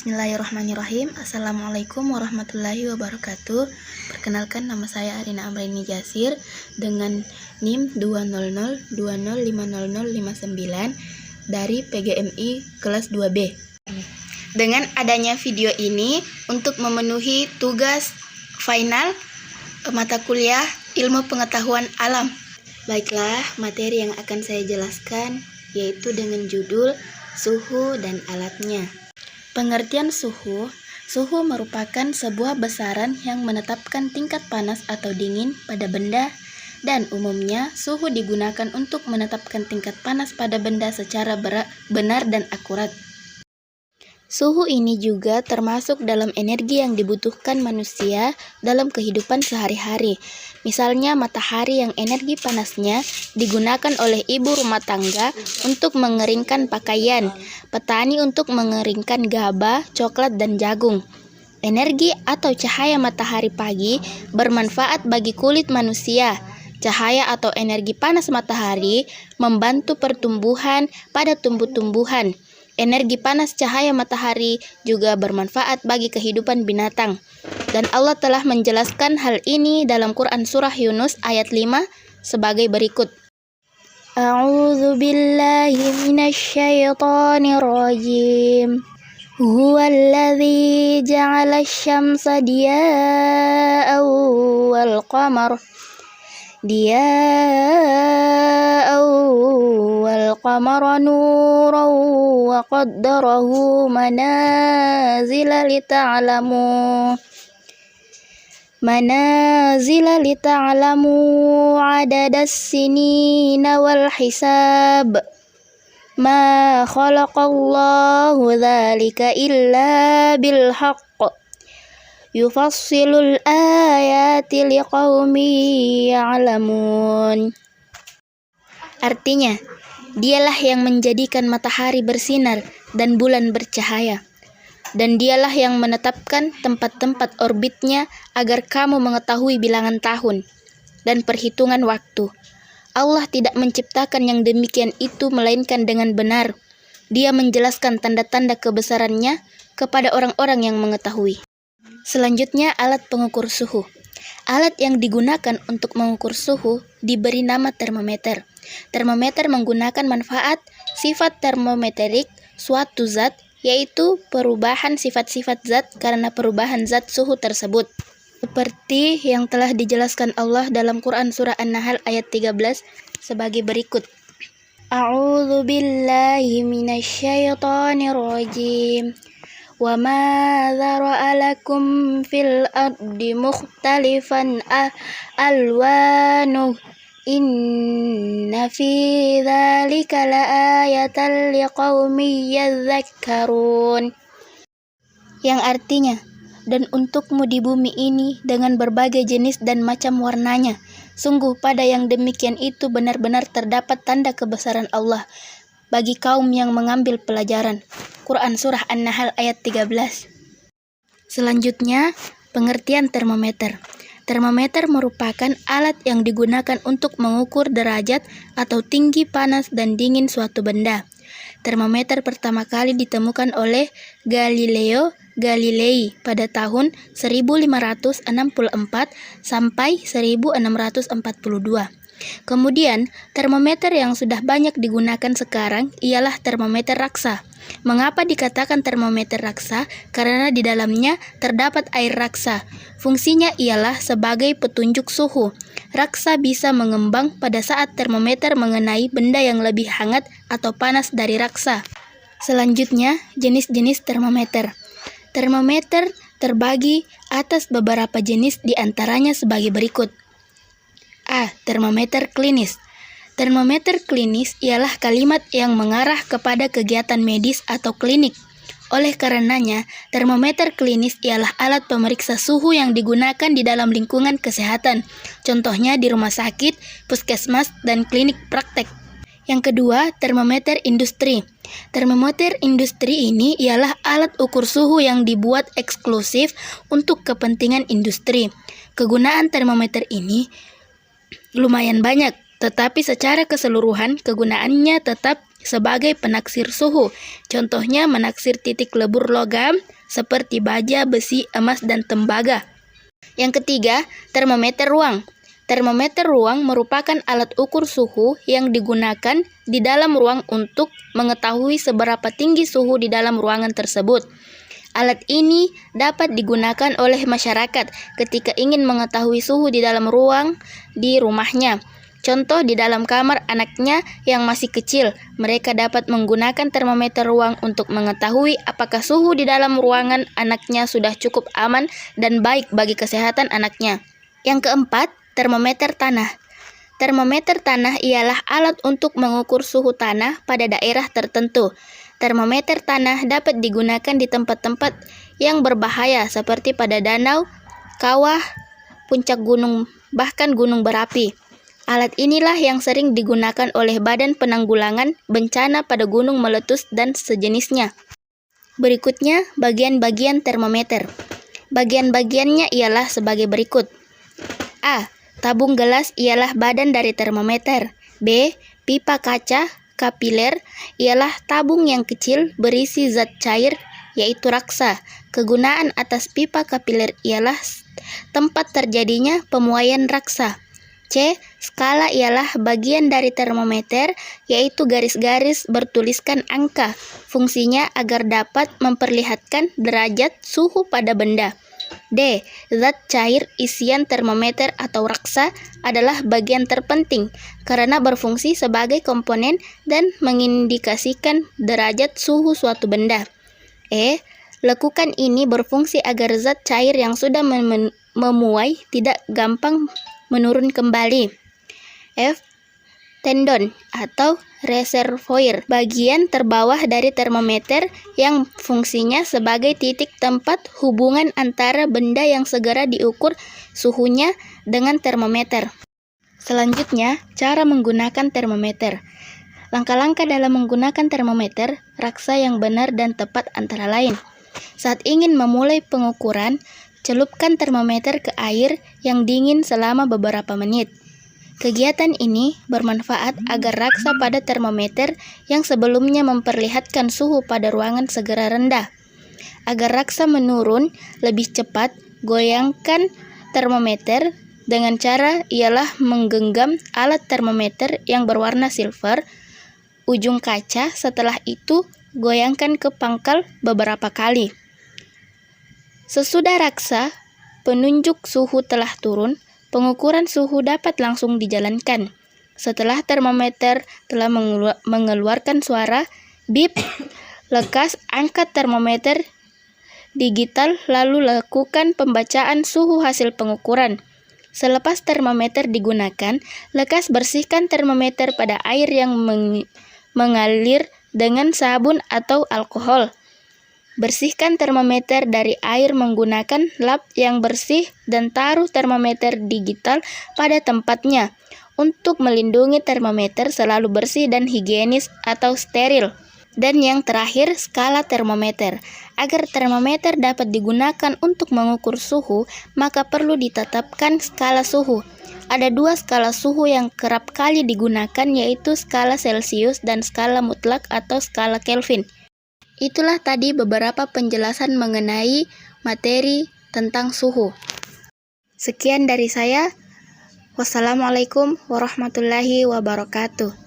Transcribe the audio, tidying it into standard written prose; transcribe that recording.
Bismillahirrahmanirrahim. Assalamualaikum warahmatullahi wabarakatuh. Perkenalkan, nama saya Arina Amraini Jasir dengan NIM 20020500059 dari PGMI kelas 2B. Dengan adanya video ini untuk memenuhi tugas final mata kuliah Ilmu Pengetahuan Alam. Baiklah, materi yang akan saya jelaskan yaitu dengan judul suhu dan alatnya. Pengertian suhu. Suhu merupakan sebuah besaran yang menetapkan tingkat panas atau dingin pada benda, dan umumnya suhu digunakan untuk menetapkan tingkat panas pada benda secara benar dan akurat. Suhu ini juga termasuk dalam energi yang dibutuhkan manusia dalam kehidupan sehari-hari. Misalnya matahari yang energi panasnya digunakan oleh ibu rumah tangga untuk mengeringkan pakaian, petani untuk mengeringkan gabah, coklat, dan jagung. Energi atau cahaya matahari pagi bermanfaat bagi kulit manusia. Cahaya atau energi panas matahari membantu pertumbuhan pada tumbuh-tumbuhan. Energi panas cahaya matahari juga bermanfaat bagi kehidupan binatang. Dan Allah telah menjelaskan hal ini dalam Quran Surah Yunus ayat 5 sebagai berikut. A'udzu billahi minasyaitonir rajim. Huwallazi ja'ala asy-syamsa diya'an wal qamar والقمر نورا وقدره منازل لتعلموا عدد السنين والحساب ما خلق الله ذلك إلا بالحق yufassilul ayati liqaumi ya'lamun. Artinya, dialah yang menjadikan matahari bersinar dan bulan bercahaya, dan dialah yang menetapkan tempat-tempat orbitnya agar kamu mengetahui bilangan tahun dan perhitungan waktu. Allah tidak menciptakan yang demikian itu melainkan dengan benar. Dia menjelaskan tanda-tanda kebesarannya kepada orang-orang yang mengetahui. Selanjutnya, alat pengukur suhu. Alat yang digunakan untuk mengukur suhu diberi nama termometer. Termometer menggunakan manfaat sifat termometrik suatu zat, yaitu perubahan sifat-sifat zat karena perubahan zat suhu tersebut. Seperti yang telah dijelaskan Allah dalam Quran Surah An-Nahl ayat 13 sebagai berikut. A'udzu billahi minasyaitonir rajim. Wa ma dzara'a lakum fil ardi mukhtalifan alwanuh inna fi dzalika laayatan liqaumin yadhakkarun. Yang artinya, dan untukmu di bumi ini dengan berbagai jenis dan macam warnanya, sungguh pada yang demikian itu benar-benar terdapat tanda kebesaran Allah bagi kaum yang mengambil pelajaran. Quran Surah An-Nahl ayat 13. Selanjutnya, pengertian termometer. Termometer merupakan alat yang digunakan untuk mengukur derajat atau tinggi panas dan dingin suatu benda. Termometer pertama kali ditemukan oleh Galileo Galilei pada tahun 1564 sampai 1642. Kemudian, termometer yang sudah banyak digunakan sekarang ialah termometer raksa. Mengapa dikatakan termometer raksa? Karena di dalamnya terdapat air raksa. Fungsinya ialah sebagai petunjuk suhu. Raksa bisa mengembang pada saat termometer mengenai benda yang lebih hangat atau panas dari raksa. Selanjutnya, jenis-jenis termometer. Termometer terbagi atas beberapa jenis, di antaranya sebagai berikut. A. Termometer klinis. Termometer klinis ialah kalimat yang mengarah kepada kegiatan medis atau klinik. Oleh karenanya, termometer klinis ialah alat pemeriksa suhu yang digunakan di dalam lingkungan kesehatan. Contohnya di rumah sakit, puskesmas, dan klinik praktek. Yang kedua, termometer industri. Termometer industri ini ialah alat ukur suhu yang dibuat eksklusif untuk kepentingan industri. Kegunaan termometer ini lumayan banyak, tetapi secara keseluruhan kegunaannya tetap sebagai penaksir suhu. Contohnya menaksir titik lebur logam seperti baja, besi, emas, dan tembaga. Yang ketiga, termometer ruang. Termometer ruang merupakan alat ukur suhu yang digunakan di dalam ruang untuk mengetahui seberapa tinggi suhu di dalam ruangan tersebut. Alat ini dapat digunakan oleh masyarakat ketika ingin mengetahui suhu di dalam ruang di rumahnya. Contoh, di dalam kamar anaknya yang masih kecil, mereka dapat menggunakan termometer ruang untuk mengetahui apakah suhu di dalam ruangan anaknya sudah cukup aman dan baik bagi kesehatan anaknya. Yang keempat, termometer tanah. Termometer tanah ialah alat untuk mengukur suhu tanah pada daerah tertentu. Termometer tanah dapat digunakan di tempat-tempat yang berbahaya seperti pada danau, kawah, puncak gunung, bahkan gunung berapi. Alat inilah yang sering digunakan oleh Badan Penanggulangan Bencana pada gunung meletus dan sejenisnya. Berikutnya, bagian-bagian termometer. Bagian-bagiannya ialah sebagai berikut. A. Tabung gelas ialah badan dari termometer. B. Pipa kaca kapiler ialah tabung yang kecil berisi zat cair, yaitu raksa. Kegunaan atas pipa kapiler ialah tempat terjadinya pemuaian raksa. C. Skala ialah bagian dari termometer, yaitu garis-garis bertuliskan angka. Fungsinya agar dapat memperlihatkan derajat suhu pada benda. D. Zat cair isian termometer atau raksa adalah bagian terpenting karena berfungsi sebagai komponen dan mengindikasikan derajat suhu suatu benda. E. Lekukan ini berfungsi agar zat cair yang sudah memuai tidak gampang menurun kembali. F. Tendon atau reservoir, bagian terbawah dari termometer yang fungsinya sebagai titik tempat hubungan antara benda yang segera diukur suhunya dengan termometer. Selanjutnya, cara menggunakan termometer. Langkah-langkah dalam menggunakan termometer, raksa yang benar dan tepat antara lain. Saat ingin memulai pengukuran, celupkan termometer ke air yang dingin selama beberapa menit. Kegiatan ini bermanfaat agar raksa pada termometer yang sebelumnya memperlihatkan suhu pada ruangan segera rendah. Agar raksa menurun lebih cepat, goyangkan termometer dengan cara ialah menggenggam alat termometer yang berwarna silver, ujung kaca, setelah itu goyangkan ke pangkal beberapa kali. Sesudah raksa, penunjuk suhu telah turun, pengukuran suhu dapat langsung dijalankan. Setelah termometer telah mengeluarkan suara bip, lekas angkat termometer digital lalu lakukan pembacaan suhu hasil pengukuran. Selepas termometer digunakan, lekas bersihkan termometer pada air yang mengalir dengan sabun atau alkohol. Bersihkan termometer dari air menggunakan lap yang bersih dan taruh termometer digital pada tempatnya untuk melindungi termometer selalu bersih dan higienis atau steril. Dan yang terakhir, skala termometer. Agar termometer dapat digunakan untuk mengukur suhu, maka perlu ditetapkan skala suhu. Ada dua skala suhu yang kerap kali digunakan, yaitu skala Celcius dan skala mutlak atau skala Kelvin. Itulah tadi beberapa penjelasan mengenai materi tentang suhu. Sekian dari saya. Wassalamualaikum warahmatullahi wabarakatuh.